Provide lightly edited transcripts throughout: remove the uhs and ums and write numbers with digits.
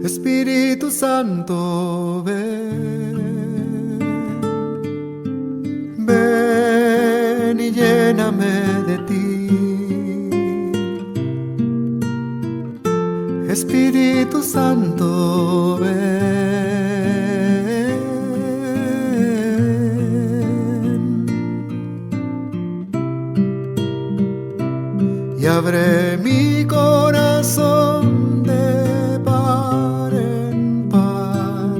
Espíritu Santo, ven, ven y lléname de ti. Espíritu Santo, ven y abre mi corazón de par en par,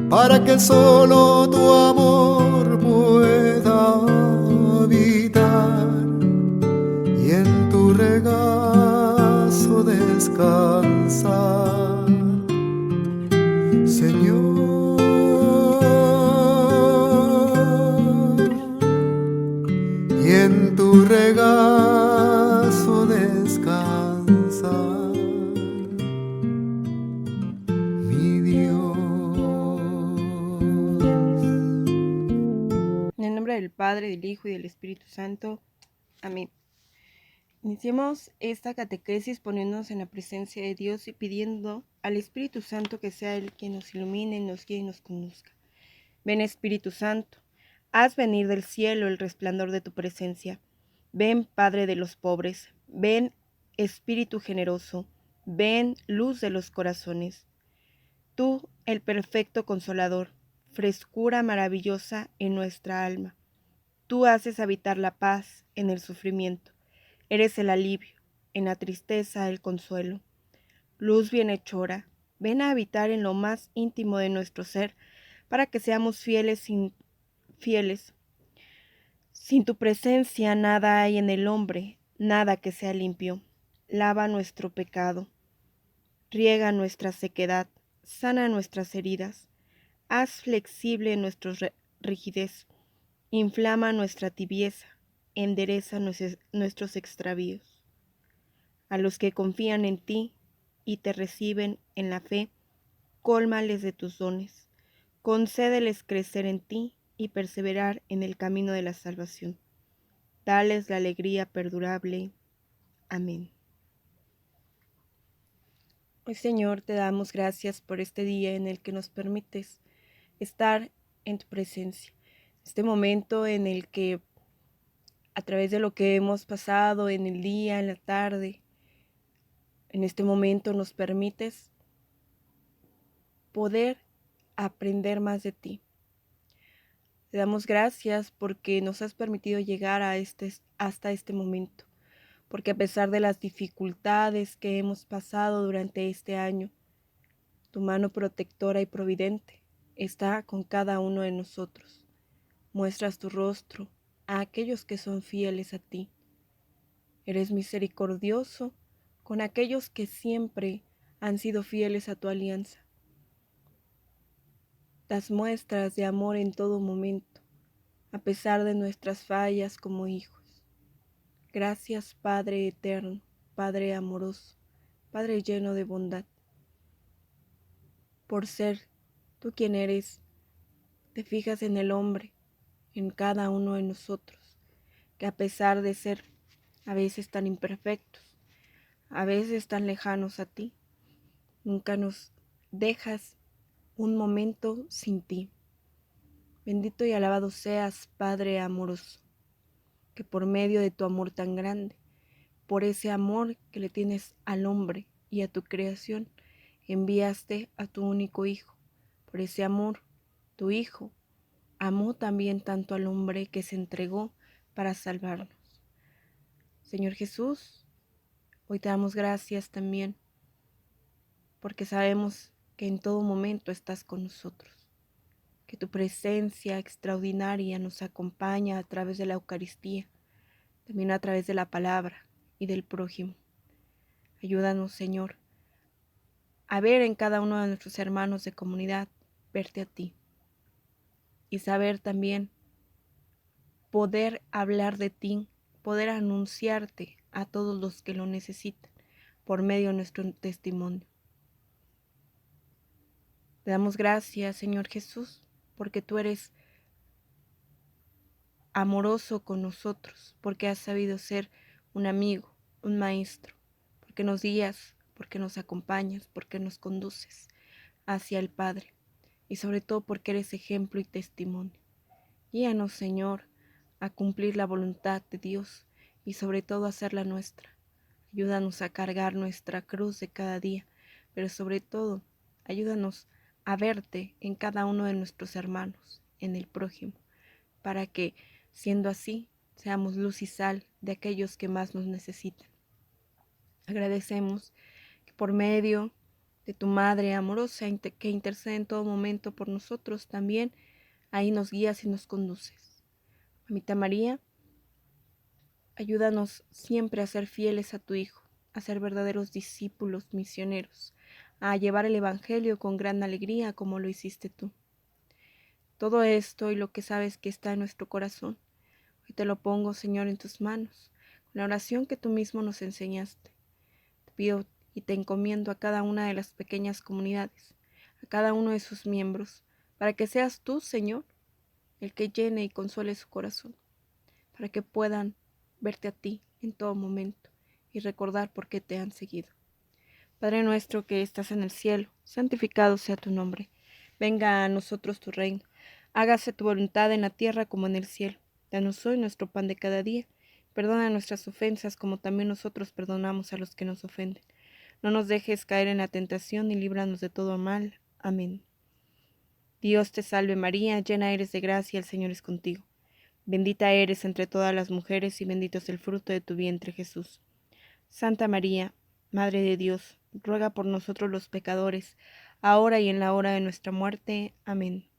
para que solo tu amor pueda habitar y en tu regazo descansar, Señor, y en tu regazo descansar, mi Dios. En el nombre del Padre, del Hijo y del Espíritu Santo. Amén. Iniciemos esta catequesis poniéndonos en la presencia de Dios y pidiendo al Espíritu Santo que sea Él quien nos ilumine, nos guíe y nos conduzca. Ven, Espíritu Santo, haz venir del cielo el resplandor de tu presencia. Ven, Padre de los pobres, ven, Espíritu generoso, ven, luz de los corazones. Tú, el perfecto consolador, frescura maravillosa en nuestra alma. Tú haces habitar la paz en el sufrimiento. Eres el alivio, en la tristeza el consuelo. Luz bienhechora, ven a habitar en lo más íntimo de nuestro ser, para que seamos fieles. Sin tu presencia nada hay en el hombre, nada que sea limpio. Lava nuestro pecado, riega nuestra sequedad, sana nuestras heridas, haz flexible nuestra rigidez, inflama nuestra tibieza, endereza nuestros extravíos. A los que confían en ti y te reciben en la fe, cólmales de tus dones, concédeles crecer en ti y perseverar en el camino de la salvación. Dales la alegría perdurable. Amén. Hoy, Señor, te damos gracias por este día en el que nos permites estar en tu presencia. Este momento en el que, a través de lo que hemos pasado en el día, en la tarde, en este momento nos permites poder aprender más de ti. Te damos gracias porque nos has permitido llegar hasta este momento, porque a pesar de las dificultades que hemos pasado durante este año, tu mano protectora y providente está con cada uno de nosotros. Muestras tu rostro a aquellos que son fieles a ti. Eres misericordioso con aquellos que siempre han sido fieles a tu alianza. Das muestras de amor en todo momento, a pesar de nuestras fallas como hijos. Gracias, Padre eterno, Padre amoroso, Padre lleno de bondad, por ser tú quien eres. Te fijas en el hombre, en cada uno de nosotros, que a pesar de ser a veces tan imperfectos, a veces tan lejanos a ti, nunca nos dejas un momento sin ti. Bendito y alabado seas, Padre amoroso, que por medio de tu amor tan grande, por ese amor que le tienes al hombre y a tu creación, enviaste a tu único Hijo. Por ese amor, tu Hijo amó también tanto al hombre que se entregó para salvarnos. Señor Jesús, hoy te damos gracias también porque sabemos que en todo momento estás con nosotros, que tu presencia extraordinaria nos acompaña a través de la Eucaristía, también a través de la palabra y del prójimo. Ayúdanos, Señor, a ver en cada uno de nuestros hermanos de comunidad, verte a ti y saber también poder hablar de ti, poder anunciarte a todos los que lo necesitan por medio de nuestro testimonio. Te damos gracias, Señor Jesús, porque tú eres amoroso con nosotros, porque has sabido ser un amigo, un maestro, porque nos guías porque nos acompañas, porque nos conduces hacia el Padre y sobre todo porque eres ejemplo y testimonio. Guíanos, Señor, a cumplir la voluntad de Dios y sobre todo a hacerla nuestra. Ayúdanos a cargar nuestra cruz de cada día, pero sobre todo, ayúdanos a verte en cada uno de nuestros hermanos, en el prójimo, para que, siendo así, seamos luz y sal de aquellos que más nos necesitan. Agradecemos que por medio de tu Madre amorosa que intercede en todo momento por nosotros, también ahí nos guías y nos conduces. Mamita María, ayúdanos siempre a ser fieles a tu Hijo, a ser verdaderos discípulos misioneros, a llevar el Evangelio con gran alegría como lo hiciste tú. Todo esto y lo que sabes que está en nuestro corazón, hoy te lo pongo, Señor, en tus manos, con la oración que tú mismo nos enseñaste. Te pido y te encomiendo a cada una de las pequeñas comunidades, a cada uno de sus miembros, para que seas tú, Señor, el que llene y consuele su corazón, para que puedan verte a ti en todo momento y recordar por qué te han seguido. Padre nuestro que estás en el cielo, santificado sea tu nombre. Venga a nosotros tu reino. Hágase tu voluntad en la tierra como en el cielo. Danos hoy nuestro pan de cada día. Perdona nuestras ofensas como también nosotros perdonamos a los que nos ofenden. No nos dejes caer en la tentación y líbranos de todo mal. Amén. Dios te salve María, llena eres de gracia, el Señor es contigo. Bendita eres entre todas las mujeres y bendito es el fruto de tu vientre Jesús. Santa María, Madre de Dios, ruega por nosotros los pecadores, ahora y en la hora de nuestra muerte. Amén.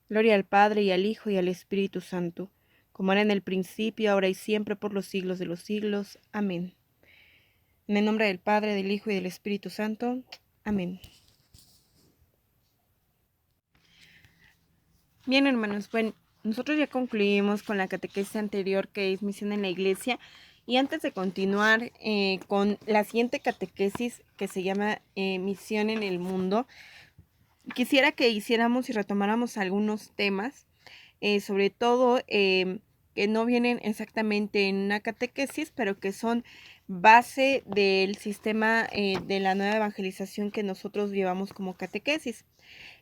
Gloria al Padre y al Hijo y al Espíritu Santo, como era en el principio, ahora y siempre, por los siglos de los siglos. Amén. En el nombre del Padre, del Hijo y del Espíritu Santo. Amén. Bien, hermanos, bueno, nosotros ya concluimos con la catequesis anterior, que es misión en la iglesia. Y antes de continuar con la siguiente catequesis, que se llama misión en el mundo, quisiera que hiciéramos y retomáramos algunos temas, sobre todo que no vienen exactamente en una catequesis, pero que son base del sistema de la nueva evangelización que nosotros llevamos como catequesis.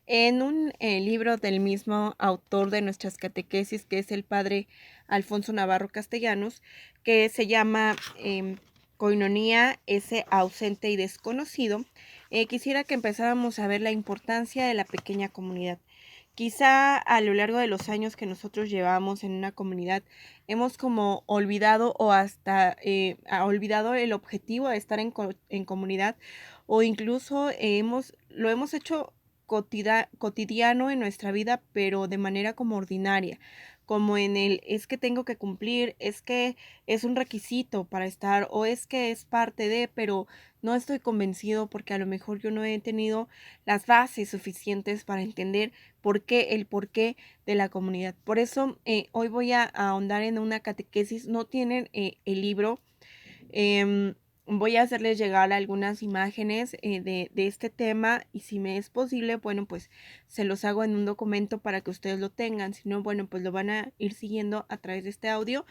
En un libro del mismo autor de nuestras catequesis, que es el padre Alfonso Navarro Castellanos, que se llama Coinonía, ese ausente y desconocido, quisiera que empezáramos a ver la importancia de la pequeña comunidad. Quizá a lo largo de los años que nosotros llevamos en una comunidad hemos como olvidado o hasta olvidado el objetivo de estar en comunidad, o incluso lo hemos hecho cotidiano en nuestra vida, pero de manera como ordinaria, como en el es que tengo que cumplir, es que es un requisito para estar, o es que es parte de, pero no estoy convencido porque a lo mejor yo no he tenido las bases suficientes para entender el porqué de la comunidad. Por eso hoy voy a ahondar en una catequesis. No tienen el libro. Voy a hacerles llegar algunas imágenes de este tema, y si me es posible, bueno, pues se los hago en un documento para que ustedes lo tengan. Si no, bueno, pues lo van a ir siguiendo a través de este audio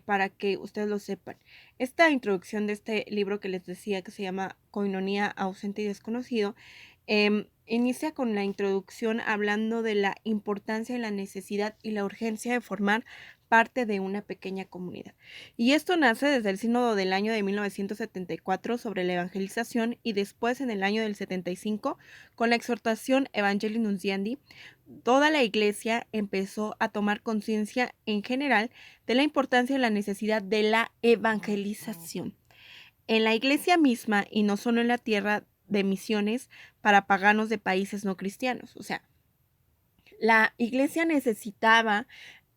para que ustedes lo sepan. Esta introducción de este libro que les decía, que se llama Coinonía, ausente y desconocido, inicia con la introducción hablando de la importancia, la necesidad y la urgencia de formar parte de una pequeña comunidad. Y esto nace desde el sínodo del año de 1974 sobre la evangelización, y después en el año del 75 con la exhortación Evangelii Nuntiandi. Toda la iglesia empezó a tomar conciencia en general de la importancia y la necesidad de la evangelización en la iglesia misma, y no solo en la tierra de misiones para paganos de países no cristianos. O sea, la iglesia necesitaba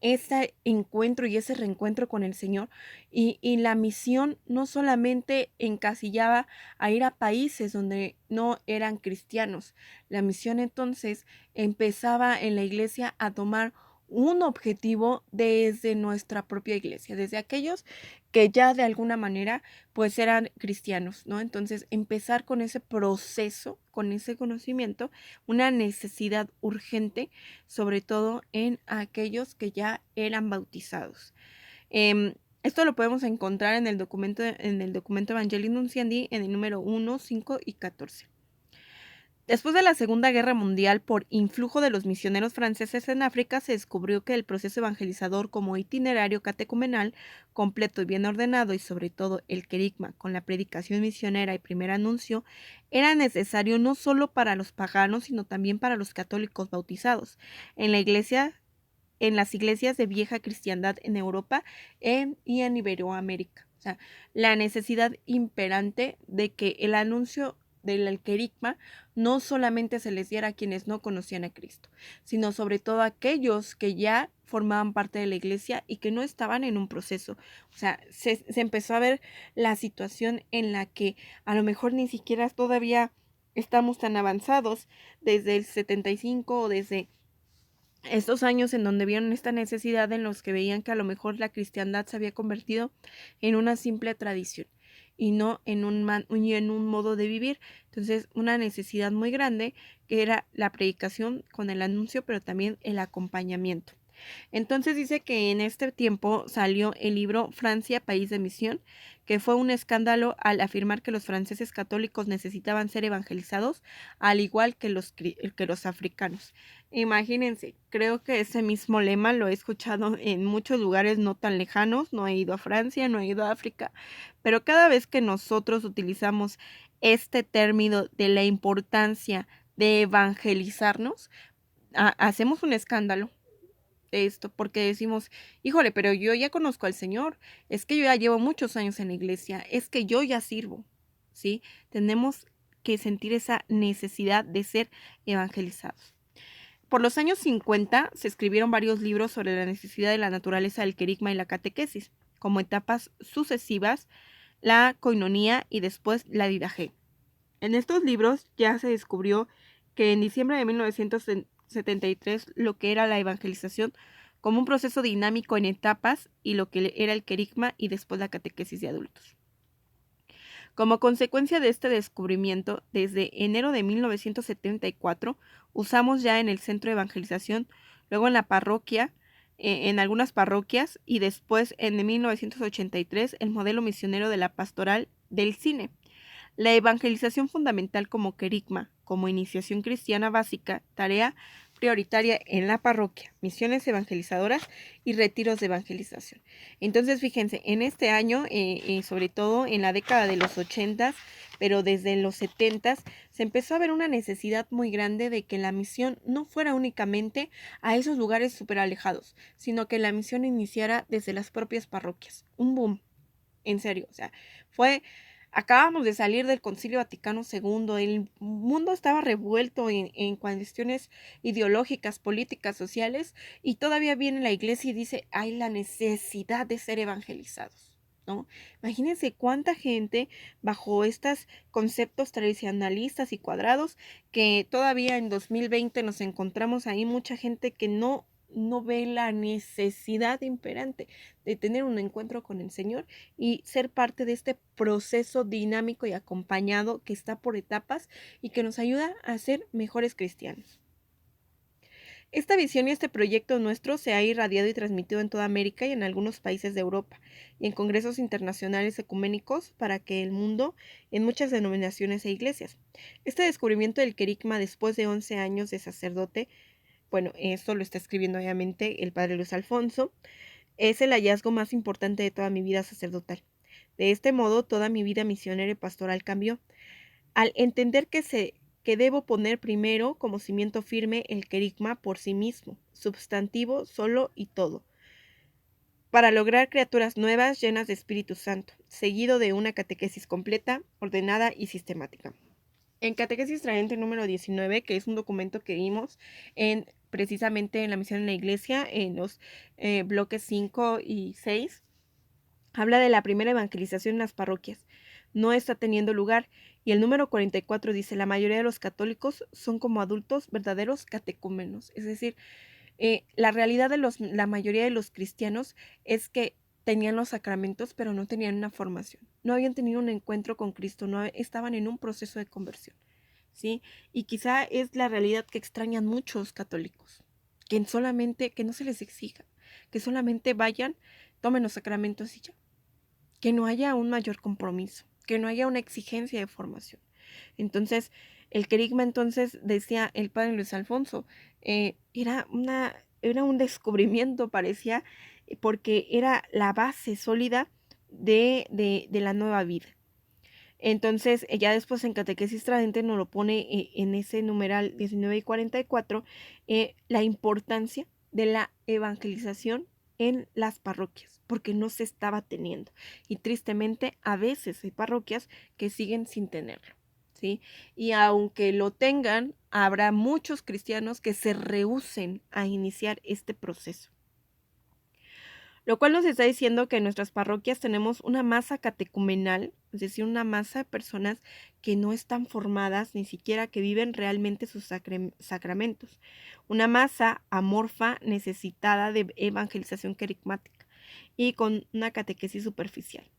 ese encuentro y ese reencuentro con el Señor, y la misión no solamente encasillaba a ir a países donde no eran cristianos. La misión entonces empezaba en la iglesia a tomar un objetivo desde nuestra propia iglesia, desde aquellos que ya de alguna manera pues eran cristianos, ¿no? Entonces empezar con ese proceso, con ese conocimiento, una necesidad urgente, sobre todo en aquellos que ya eran bautizados. Esto lo podemos encontrar en el documento Evangelii Nunciandi en el número 1, 5 y 14. Después de la Segunda Guerra Mundial, por influjo de los misioneros franceses en África, se descubrió que el proceso evangelizador como itinerario catecumenal completo y bien ordenado, y sobre todo el querigma con la predicación misionera y primer anuncio, era necesario no solo para los paganos, sino también para los católicos bautizados en las iglesias de vieja cristiandad en Europa y en Iberoamérica. O sea, la necesidad imperante de que el anuncio del querigma no solamente se les diera a quienes no conocían a Cristo, sino sobre todo a aquellos que ya formaban parte de la iglesia y que no estaban en un proceso. O sea, se empezó a ver la situación en la que a lo mejor ni siquiera todavía estamos tan avanzados desde el 75 o desde estos años en donde vieron esta necesidad, en los que veían que a lo mejor la cristiandad se había convertido en una simple tradición y no en un modo de vivir. Entonces, una necesidad muy grande que era la predicación con el anuncio, pero también el acompañamiento. Entonces dice que en este tiempo salió el libro Francia, País de Misión, que fue un escándalo al afirmar que los franceses católicos necesitaban ser evangelizados, al igual que los africanos. Imagínense, creo que ese mismo lema lo he escuchado en muchos lugares no tan lejanos. No he ido a Francia, no he ido a África, pero cada vez que nosotros utilizamos este término de la importancia de evangelizarnos, hacemos un escándalo de esto, porque decimos, híjole, pero yo ya conozco al Señor, es que yo ya llevo muchos años en la iglesia, es que yo ya sirvo, ¿sí? Tenemos que sentir esa necesidad de ser evangelizados. Por los años 50 se escribieron varios libros sobre la necesidad de la naturaleza del querigma y la catequesis, como etapas sucesivas, la coinonía y después la didaje. En estos libros ya se descubrió que en diciembre de 1973 lo que era la evangelización como un proceso dinámico en etapas, y lo que era el querigma y después la catequesis de adultos. Como consecuencia de este descubrimiento, desde enero de 1974 usamos ya en el centro de evangelización, luego en la parroquia, en algunas parroquias, y después en 1983 el modelo misionero de la pastoral del cine. La evangelización fundamental como querigma, como iniciación cristiana básica, tarea prioritaria en la parroquia, misiones evangelizadoras y retiros de evangelización. Entonces, fíjense, en este año, sobre todo en la década de los 80, pero desde los 70, se empezó a ver una necesidad muy grande de que la misión no fuera únicamente a esos lugares súper alejados, sino que la misión iniciara desde las propias parroquias. Un boom, en serio, o sea, acabamos de salir del Concilio Vaticano II, el mundo estaba revuelto en cuestiones ideológicas, políticas, sociales, y todavía viene la iglesia y dice, hay la necesidad de ser evangelizados, ¿no? Imagínense cuánta gente bajo estos conceptos tradicionalistas y cuadrados, que todavía en 2020 nos encontramos ahí, mucha gente que no ve la necesidad imperante de tener un encuentro con el Señor y ser parte de este proceso dinámico y acompañado que está por etapas y que nos ayuda a ser mejores cristianos. Esta visión y este proyecto nuestro se ha irradiado y transmitido en toda América y en algunos países de Europa, y en congresos internacionales ecuménicos para que el mundo, en muchas denominaciones e iglesias. Este descubrimiento del querigma después de 11 años de sacerdote, bueno, esto lo está escribiendo obviamente el padre Luis Alfonso, es el hallazgo más importante de toda mi vida sacerdotal. De este modo, toda mi vida misionera y pastoral cambió. Al entender que debo poner primero como cimiento firme el querigma por sí mismo, substantivo, solo y todo, para lograr criaturas nuevas llenas de Espíritu Santo, seguido de una catequesis completa, ordenada y sistemática. En Catequesis Traente número 19, que es un documento que vimos precisamente en la misión en la iglesia, en los bloques 5 y 6, habla de la primera evangelización en las parroquias. No está teniendo lugar. Y el número 44 dice, la mayoría de los católicos son como adultos verdaderos catecúmenos. Es decir, la realidad de la mayoría de los cristianos es que tenían los sacramentos, pero no tenían una formación. No habían tenido un encuentro con Cristo, no estaban en un proceso de conversión, ¿sí? Y quizá es la realidad que extrañan muchos católicos, que no se les exija, que solamente vayan, tomen los sacramentos y ya. Que no haya un mayor compromiso, que no haya una exigencia de formación. Entonces, el querigma, entonces, decía el padre Luis Alfonso, era un descubrimiento, parecía, porque era la base sólida de la nueva vida. Entonces, ya después en Catequesis Tradente nos lo pone en ese numeral 19 y 44, la importancia de la evangelización en las parroquias, porque no se estaba teniendo. Y tristemente, a veces hay parroquias que siguen sin tenerlo, ¿sí? Y aunque lo tengan, habrá muchos cristianos que se rehúsen a iniciar este proceso. Lo cual nos está diciendo que en nuestras parroquias tenemos una masa catecumenal, es decir, una masa de personas que no están formadas, ni siquiera que viven realmente sus sacramentos. Una masa amorfa necesitada de evangelización querigmática y con una catequesis superficial.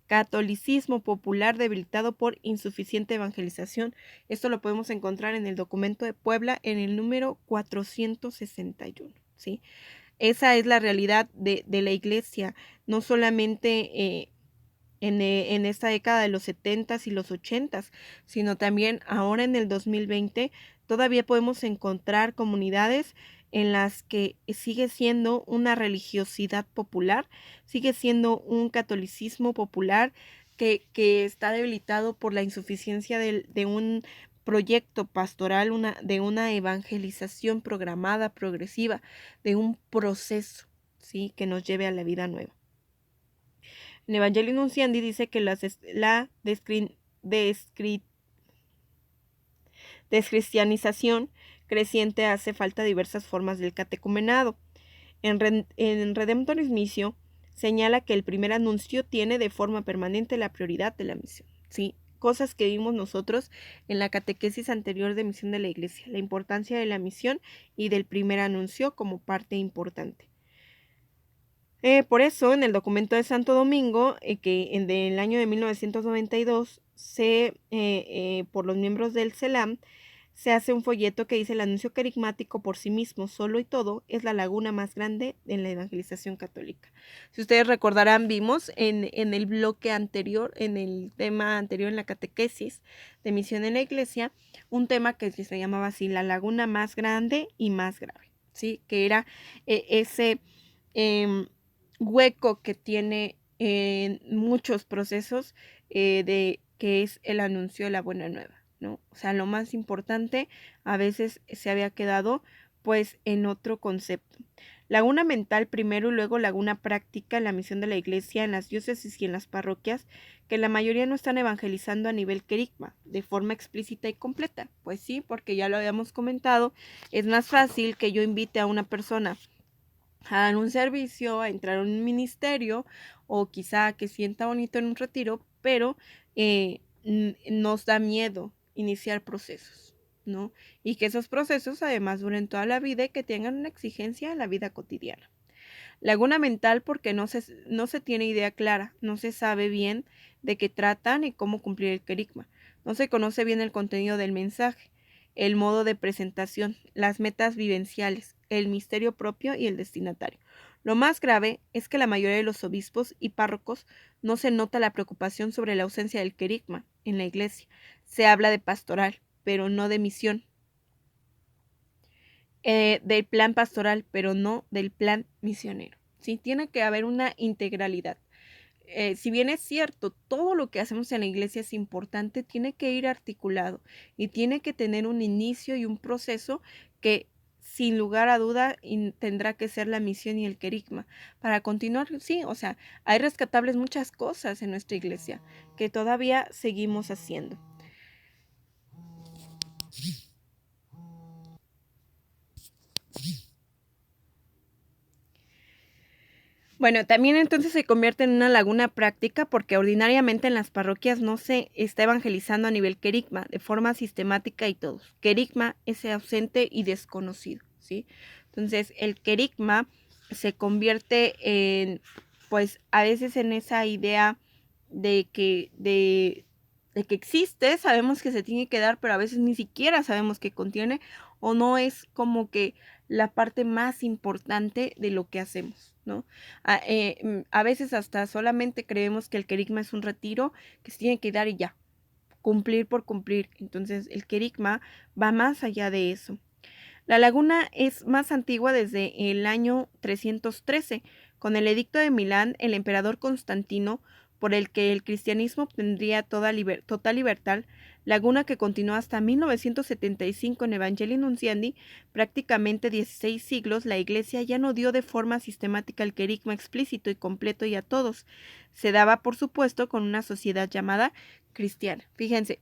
Catolicismo popular debilitado por insuficiente evangelización. Esto lo podemos encontrar en el documento de Puebla en el número 461, ¿sí? Esa es la realidad de la iglesia, no solamente en esta década de los 70s y los 80s, sino también ahora en el 2020 todavía podemos encontrar comunidades en las que sigue siendo una religiosidad popular, sigue siendo un catolicismo popular que está debilitado por la insuficiencia de un proyecto pastoral, de una evangelización programada, progresiva, de un proceso, ¿sí?, que nos lleve a la vida nueva. En Evangelii Nunciandi dice que la descristianización creciente hace falta diversas formas del catecumenado. En Redemptoris Missio señala que el primer anuncio tiene de forma permanente la prioridad de la misión, ¿sí? Cosas que vimos nosotros en la catequesis anterior de misión de la Iglesia, la importancia de la misión y del primer anuncio como parte importante. Por eso, en el documento de Santo Domingo, que del año de 1992, por los miembros del CELAM, se hace un folleto que dice: el anuncio querigmático por sí mismo, solo y todo, es la laguna más grande en la evangelización católica. Si ustedes recordarán, vimos en el bloque anterior, en el tema anterior en la catequesis de misión en la iglesia, un tema que se llamaba así: la laguna más grande y más grave, ¿sí? Que era ese hueco que tiene en muchos procesos de que es el anuncio de la buena nueva, ¿no? O sea, lo más importante a veces se había quedado pues en otro concepto. Laguna mental primero y luego laguna práctica en la misión de la iglesia, en las diócesis y en las parroquias, que la mayoría no están evangelizando a nivel querigma, de forma explícita y completa. Pues sí, porque ya lo habíamos comentado, es más fácil que yo invite a una persona a dar un servicio, a entrar a un ministerio, o quizá que sienta bonito en un retiro, pero nos da miedo iniciar procesos, ¿no? Y que esos procesos además duren toda la vida y que tengan una exigencia en la vida cotidiana. Laguna mental porque no se tiene idea clara, no se sabe bien de qué tratan y cómo cumplir el querigma, no se conoce bien el contenido del mensaje, el modo de presentación, las metas vivenciales, el misterio propio y el destinatario. Lo más grave es que la mayoría de los obispos y párrocos no se nota la preocupación sobre la ausencia del querigma en la iglesia. Se habla de pastoral, pero no de misión. Del plan pastoral, pero no del plan misionero, ¿sí? Tiene que haber una integralidad. Si bien es cierto, todo lo que hacemos en la iglesia es importante, tiene que ir articulado y tiene que tener un inicio y un proceso que sin lugar a duda tendrá que ser la misión y el querigma. Para continuar, sí, o sea, hay rescatables muchas cosas en nuestra iglesia que todavía seguimos haciendo. Bueno, también entonces se convierte en una laguna práctica porque ordinariamente en las parroquias no se está evangelizando a nivel querigma de forma sistemática y todos. Querigma es ausente y desconocido, ¿sí? Entonces el querigma se convierte en, pues a veces en esa idea de que existe, sabemos que se tiene que dar, pero a veces ni siquiera sabemos qué contiene, o no es como que la parte más importante de lo que hacemos, ¿no? A veces hasta solamente creemos que el querigma es un retiro que se tiene que dar y ya, cumplir por cumplir. Entonces el querigma va más allá de eso. La laguna es más antigua desde el año 313, con el edicto de Milán, el emperador Constantino, por el que el cristianismo obtendría total libertad, laguna que continuó hasta 1975 en Evangelii Nunciandi. Prácticamente 16 siglos, la Iglesia ya no dio de forma sistemática el querigma explícito y completo y a todos. Se daba, por supuesto, con una sociedad llamada cristiana. Fíjense,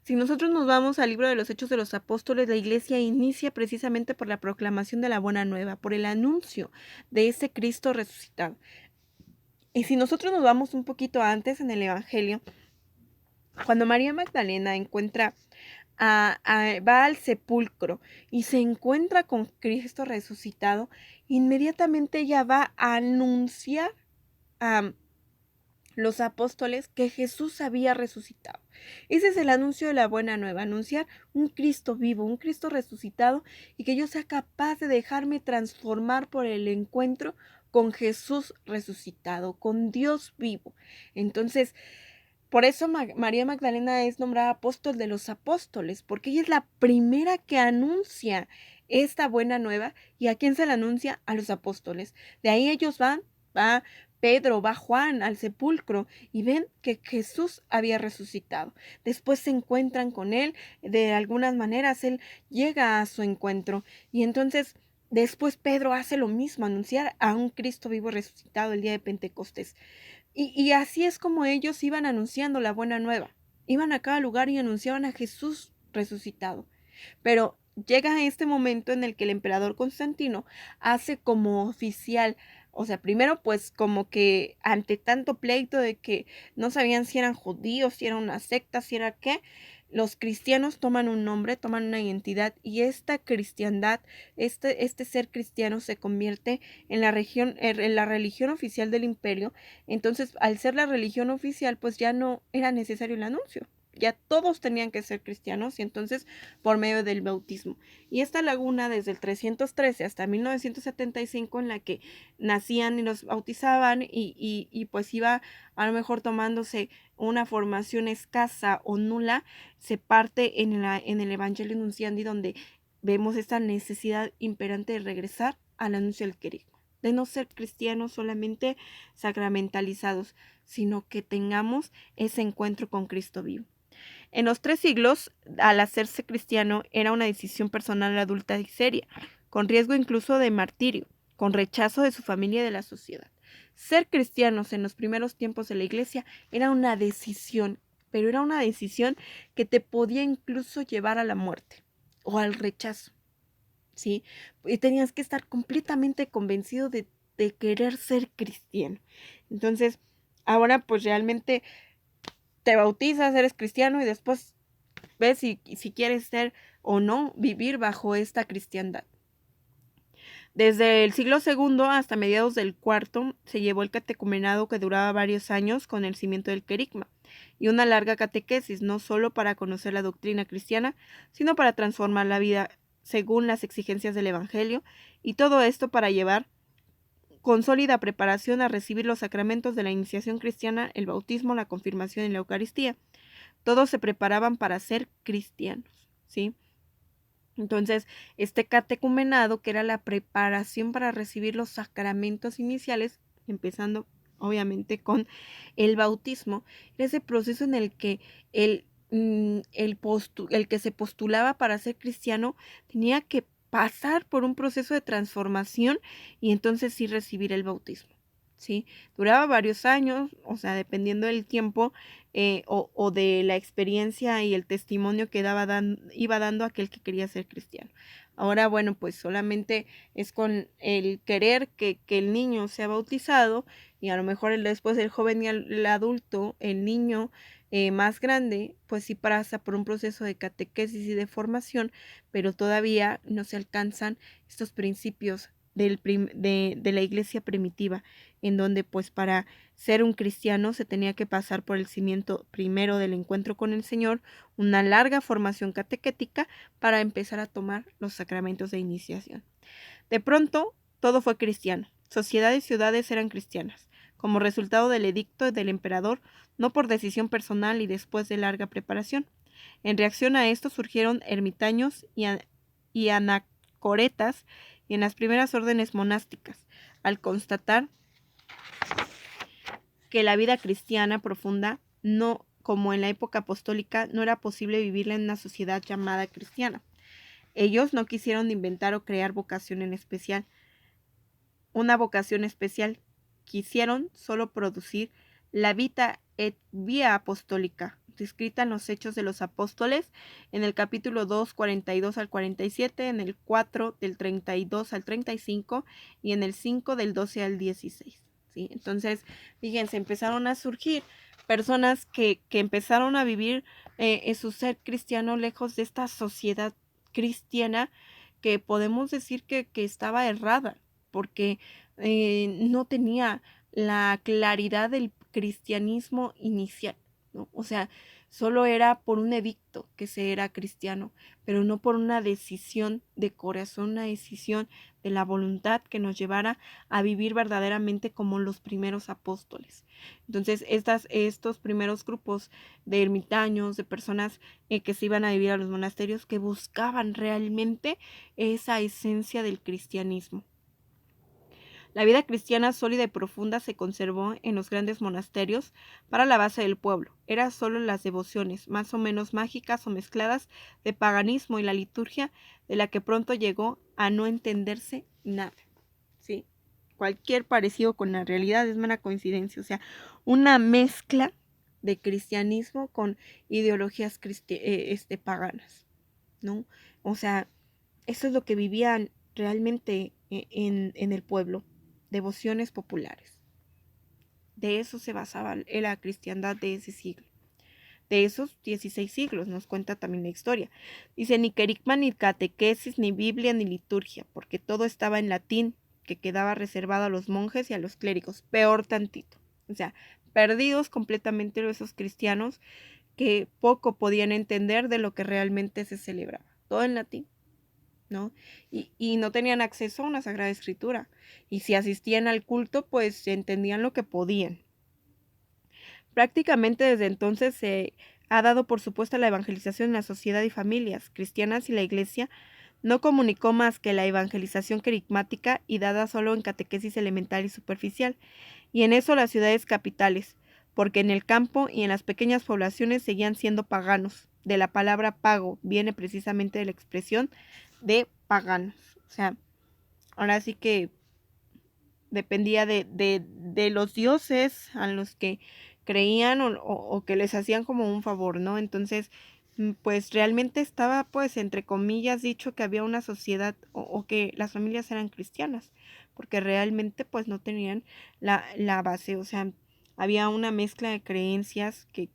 si nosotros nos vamos al libro de los Hechos de los Apóstoles, la Iglesia inicia precisamente por la proclamación de la buena nueva, por el anuncio de ese Cristo resucitado. Y si nosotros nos vamos un poquito antes en el Evangelio, cuando María Magdalena va al sepulcro y se encuentra con Cristo resucitado, inmediatamente ella va a anunciar a los apóstoles que Jesús había resucitado. Ese es el anuncio de la buena nueva, anunciar un Cristo vivo, un Cristo resucitado, y que yo sea capaz de dejarme transformar por el encuentro con Jesús resucitado, con Dios vivo. Entonces, por eso María Magdalena es nombrada apóstol de los apóstoles, porque ella es la primera que anuncia esta buena nueva. ¿Y a quién se la anuncia? A los apóstoles. De ahí ellos va Pedro, va Juan al sepulcro y ven que Jesús había resucitado. Después se encuentran con él, de algunas maneras él llega a su encuentro, y entonces después Pedro hace lo mismo, anunciar a un Cristo vivo resucitado el día de Pentecostés. Y así es como ellos iban anunciando la buena nueva. Iban a cada lugar y anunciaban a Jesús resucitado. Pero llega este momento en el que el emperador Constantino hace como oficial, o sea, primero pues como que ante tanto pleito de que no sabían si eran judíos, si era una secta, si era qué, los cristianos toman un nombre, toman una identidad, y esta cristiandad, este ser cristiano se convierte en la religión oficial del imperio. Entonces, al ser la religión oficial, pues ya no era necesario el anuncio. Ya todos tenían que ser cristianos, y entonces por medio del bautismo. Y esta laguna desde el 313 hasta 1975, en la que nacían y los bautizaban, y pues iba a lo mejor tomándose una formación escasa o nula, se parte en el Evangelio Nunciandi, donde vemos esta necesidad imperante de regresar al anuncio del querigma, de no ser cristianos solamente sacramentalizados, sino que tengamos ese encuentro con Cristo vivo. En los 3 siglos, al hacerse cristiano era una decisión personal adulta y seria, con riesgo incluso de martirio, con rechazo de su familia y de la sociedad. Ser cristianos en los primeros tiempos de la Iglesia era una decisión, pero era una decisión que te podía incluso llevar a la muerte o al rechazo, ¿sí? Y tenías que estar completamente convencido de querer ser cristiano. Entonces, ahora pues realmente te bautizas, eres cristiano, y después ves si quieres ser o no vivir bajo esta cristiandad. Desde el siglo II hasta mediados del IV se llevó el catecumenado, que duraba varios años, con el cimiento del querigma y una larga catequesis, no solo para conocer la doctrina cristiana, sino para transformar la vida según las exigencias del Evangelio, y todo esto para llevar con sólida preparación a recibir los sacramentos de la iniciación cristiana, el bautismo, la confirmación y la Eucaristía. Todos se preparaban para ser cristianos, ¿sí? Entonces, este catecumenado, que era la preparación para recibir los sacramentos iniciales, empezando obviamente con el bautismo, era ese proceso en el que el que se postulaba para ser cristiano tenía que pasar por un proceso de transformación, y entonces sí recibir el bautismo, ¿sí? Duraba varios años, o sea, dependiendo del tiempo, o de la experiencia y el testimonio que iba dando aquel que quería ser cristiano. Ahora, bueno, pues solamente es con el querer que el niño sea bautizado, y a lo mejor después el joven y el adulto, el niño más grande, pues sí pasa por un proceso de catequesis y de formación, pero todavía no se alcanzan estos principios de la iglesia primitiva, en donde pues para ser un cristiano se tenía que pasar por el cimiento primero del encuentro con el Señor, una larga formación catequética para empezar a tomar los sacramentos de iniciación. De pronto, todo fue cristiano. Sociedades y ciudades eran cristianas, como resultado del edicto del emperador, no por decisión personal y después de larga preparación. En reacción a esto surgieron ermitaños y anacoretas y en las primeras órdenes monásticas, al constatar que la vida cristiana profunda, no como en la época apostólica, no era posible vivirla en una sociedad llamada cristiana. Ellos no quisieron inventar o crear una vocación especial, quisieron solo producir la vita et via apostólica, descrita en los Hechos de los Apóstoles, en el capítulo 2, 42 al 47, en el 4, del 32 al 35 y en el 5, del 12 al 16. ¿Sí? Entonces, fíjense, empezaron a surgir personas que empezaron a vivir su ser cristiano lejos de esta sociedad cristiana que podemos decir que estaba errada, porque no tenía la claridad del cristianismo inicial, ¿no? O sea, solo era por un edicto que se era cristiano, pero no por una decisión de corazón, una decisión de la voluntad que nos llevara a vivir verdaderamente como los primeros apóstoles. Entonces, estos primeros grupos de ermitaños, de personas que se iban a vivir a los monasterios, que buscaban realmente esa esencia del cristianismo. La vida cristiana sólida y profunda se conservó en los grandes monasterios para la base del pueblo. Era solo las devociones, más o menos mágicas o mezcladas, de paganismo y la liturgia, de la que pronto llegó a no entenderse nada. ¿Sí? Cualquier parecido con la realidad es mera coincidencia, o sea, una mezcla de cristianismo con ideologías paganas, ¿no? O sea, eso es lo que vivían realmente en el pueblo, devociones populares. De eso se basaba la cristiandad de ese siglo. De esos 16 siglos, nos cuenta también la historia. Dice, ni querigma, ni catequesis, ni Biblia, ni liturgia, porque todo estaba en latín, que quedaba reservado a los monjes y a los clérigos, peor tantito. O sea, perdidos completamente esos cristianos que poco podían entender de lo que realmente se celebraba. Todo en latín, ¿no? Y no tenían acceso a una Sagrada Escritura. Y si asistían al culto, pues entendían lo que podían. Prácticamente desde entonces se ha dado por supuesta la evangelización en la sociedad y familias cristianas, y la Iglesia no comunicó más que la evangelización querigmática y dada solo en catequesis elemental y superficial, y en eso las ciudades capitales, porque en el campo y en las pequeñas poblaciones seguían siendo paganos. De la palabra pago viene precisamente de la expresión de paganos. O sea, ahora sí que dependía de los dioses a los que creían o que les hacían como un favor, ¿no? Entonces, pues realmente estaba, pues, entre comillas, dicho que había una sociedad o que las familias eran cristianas, porque realmente, pues, no tenían la base, o sea, había una mezcla de creencias que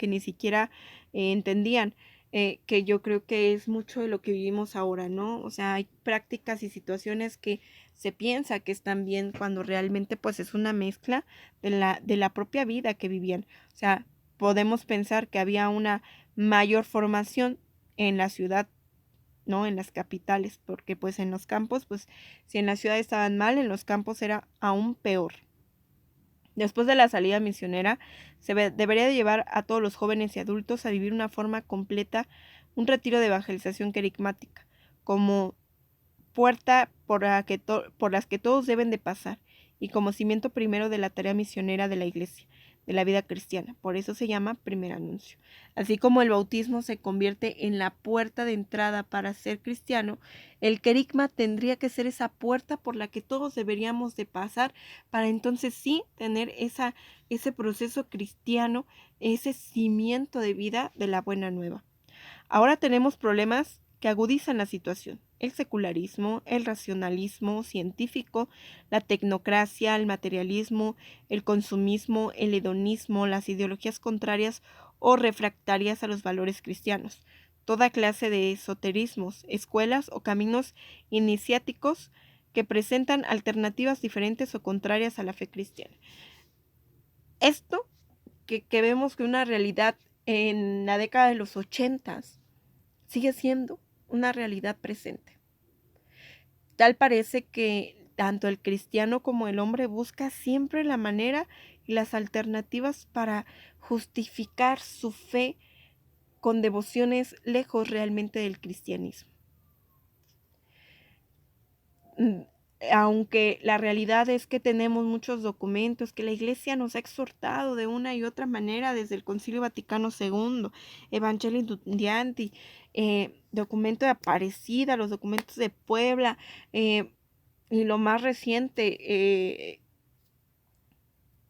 ni siquiera entendían. Que yo creo que es mucho de lo que vivimos ahora, ¿no? O sea, hay prácticas y situaciones que se piensa que están bien cuando realmente pues es una mezcla de la propia vida que vivían. O sea, podemos pensar que había una mayor formación en la ciudad, ¿no? En las capitales, porque pues en los campos, pues si en la ciudad estaban mal, en los campos era aún peor. Después de la salida misionera, debería de llevar a todos los jóvenes y adultos a vivir una forma completa, un retiro de evangelización querigmática, como puerta por las que todos deben de pasar, y como cimiento primero de la tarea misionera de la Iglesia, de la vida cristiana. Por eso se llama primer anuncio. Así como el bautismo se convierte en la puerta de entrada para ser cristiano, el querigma tendría que ser esa puerta por la que todos deberíamos de pasar para entonces sí tener ese proceso cristiano, ese cimiento de vida de la buena nueva. Ahora tenemos problemas que agudizan la situación: el secularismo, el racionalismo científico, la tecnocracia, el materialismo, el consumismo, el hedonismo, las ideologías contrarias o refractarias a los valores cristianos, toda clase de esoterismos, escuelas o caminos iniciáticos que presentan alternativas diferentes o contrarias a la fe cristiana. Esto que vemos que una realidad en la década de los 80 sigue siendo una realidad presente. Tal parece que tanto el cristiano como el hombre busca siempre la manera y las alternativas para justificar su fe con devociones lejos realmente del cristianismo. Mm, Aunque la realidad es que tenemos muchos documentos que la Iglesia nos ha exhortado de una y otra manera desde el Concilio Vaticano II, Evangelii Nuntiandi, documento de Aparecida, los documentos de Puebla, y lo más reciente,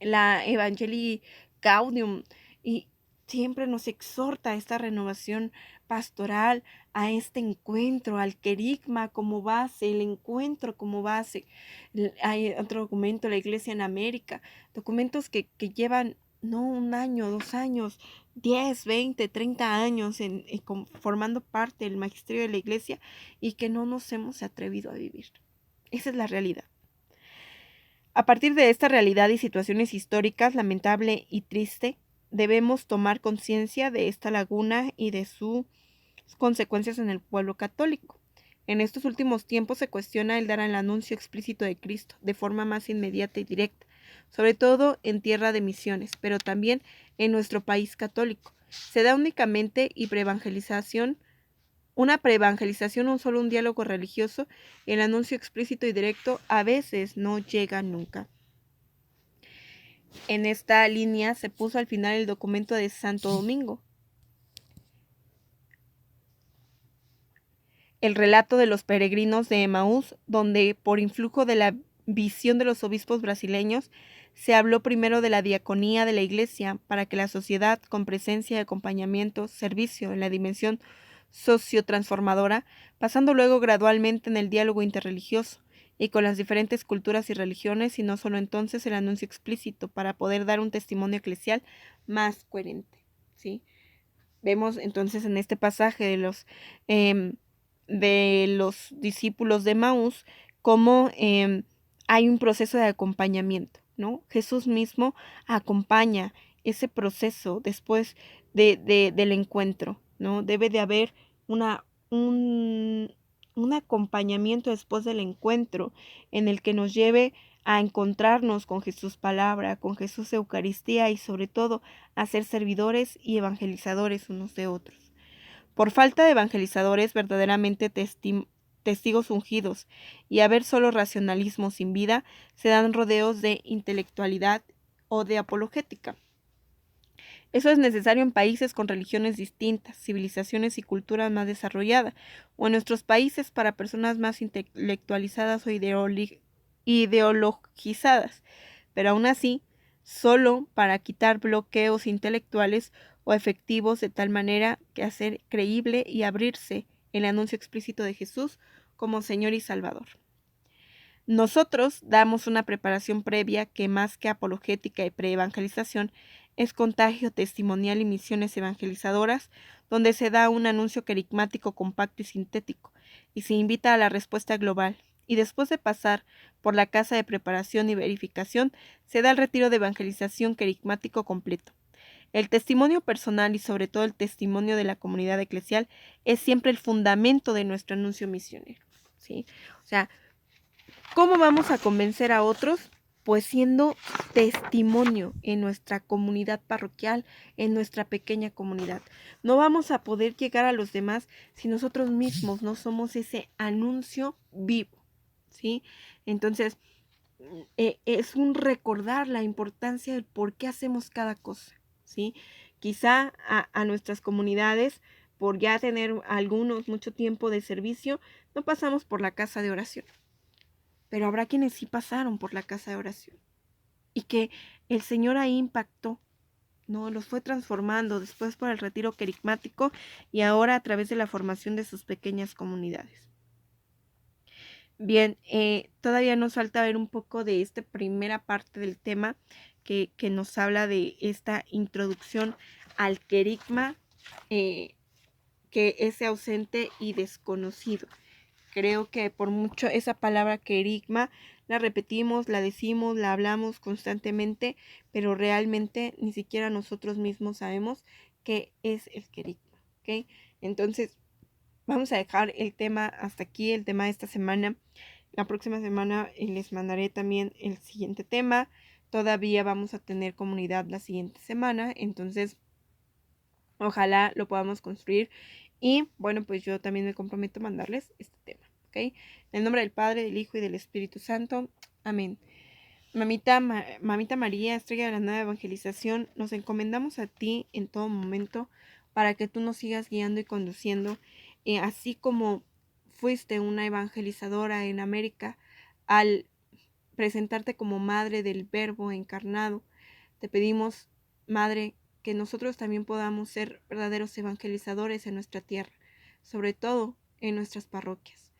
la Evangelii Gaudium, y siempre nos exhorta a esta renovación pastoral, a este encuentro, al querigma como base, el encuentro como base. Hay otro documento, la Iglesia en América, documentos que llevan no un año, 2 años, 10, 20, 30 años formando parte del magisterio de la Iglesia y que no nos hemos atrevido a vivir. Esa es la realidad. A partir de esta realidad y situaciones históricas lamentable y triste, debemos tomar conciencia de esta laguna y de sus consecuencias en el pueblo católico. En estos últimos tiempos se cuestiona el dar el anuncio explícito de Cristo de forma más inmediata y directa, sobre todo en tierra de misiones, pero también en nuestro país católico. Se da únicamente una preevangelización, solo un diálogo religioso, el anuncio explícito y directo a veces no llega nunca. En esta línea se puso al final el documento de Santo Domingo, el relato de los peregrinos de Emaús, donde por influjo de la visión de los obispos brasileños se habló primero de la diaconía de la Iglesia para que la sociedad, con presencia y acompañamiento, servicio en la dimensión sociotransformadora, pasando luego gradualmente en el diálogo interreligioso y con las diferentes culturas y religiones, y no solo entonces el anuncio explícito para poder dar un testimonio eclesial más coherente, ¿sí? Vemos entonces en este pasaje de los discípulos de Maús cómo hay un proceso de acompañamiento, ¿no? Jesús mismo acompaña ese proceso después del encuentro, ¿no? Debe de haber un acompañamiento después del encuentro en el que nos lleve a encontrarnos con Jesús palabra, con Jesús Eucaristía y sobre todo a ser servidores y evangelizadores unos de otros. Por falta de evangelizadores verdaderamente testigos ungidos y haber solo racionalismo sin vida, se dan rodeos de intelectualidad o de apologética. Eso es necesario en países con religiones distintas, civilizaciones y culturas más desarrolladas, o en nuestros países para personas más intelectualizadas o ideologizadas, pero aún así, solo para quitar bloqueos intelectuales o efectivos de tal manera que hacer creíble y abrirse el anuncio explícito de Jesús como Señor y Salvador. Nosotros damos una preparación previa que más que apologética y preevangelización es contagio testimonial y misiones evangelizadoras, donde se da un anuncio querigmático compacto y sintético, y se invita a la respuesta global, y después de pasar por la casa de preparación y verificación, se da el retiro de evangelización querigmático completo. El testimonio personal y sobre todo el testimonio de la comunidad eclesial es siempre el fundamento de nuestro anuncio misionero, ¿sí? O sea, ¿cómo vamos a convencer a otros? Pues siendo testimonio en nuestra comunidad parroquial, en nuestra pequeña comunidad. No vamos a poder llegar a los demás si nosotros mismos no somos ese anuncio vivo, ¿sí? Entonces, es un recordar la importancia del por qué hacemos cada cosa, ¿sí? Quizá a nuestras comunidades, por ya tener algunos mucho tiempo de servicio, no pasamos por la casa de oración. Pero habrá quienes sí pasaron por la casa de oración y que el Señor ahí impactó, ¿no? Los fue transformando después por el retiro querigmático y ahora a través de la formación de sus pequeñas comunidades. Bien, todavía nos falta ver un poco de esta primera parte del tema que nos habla de esta introducción al querigma, que es ausente y desconocido. Creo que por mucho esa palabra querigma la repetimos, la decimos, la hablamos constantemente, pero realmente ni siquiera nosotros mismos sabemos qué es el querigma, ¿ok? Entonces, vamos a dejar el tema hasta aquí, el tema de esta semana. La próxima semana les mandaré también el siguiente tema. Todavía vamos a tener comunidad la siguiente semana, entonces ojalá lo podamos construir. Y bueno, pues yo también me comprometo a mandarles este tema, ¿ok? En el nombre del Padre, del Hijo y del Espíritu Santo. Amén. Mamita María, estrella de la nueva evangelización, nos encomendamos a ti en todo momento para que tú nos sigas guiando y conduciendo, así como fuiste una evangelizadora en América al presentarte como madre del Verbo encarnado. Te pedimos, Madre, que nosotros también podamos ser verdaderos evangelizadores en nuestra tierra, sobre todo en nuestras parroquias,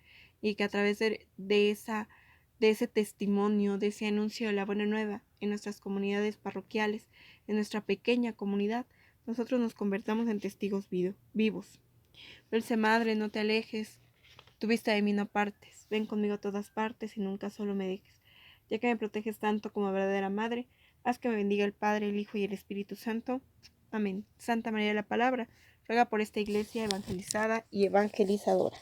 y que a través de ese testimonio, de ese anuncio de la buena nueva en nuestras comunidades parroquiales, en nuestra pequeña comunidad, nosotros nos convertamos en testigos vivos. Dulce Madre, no te alejes, tu vista de mí no apartes, ven conmigo a todas partes y nunca solo me dejes. Ya que me proteges tanto como verdadera Madre, haz que me bendiga el Padre, el Hijo y el Espíritu Santo. Amén. Santa María de la Palabra, ruega por esta iglesia evangelizada y evangelizadora.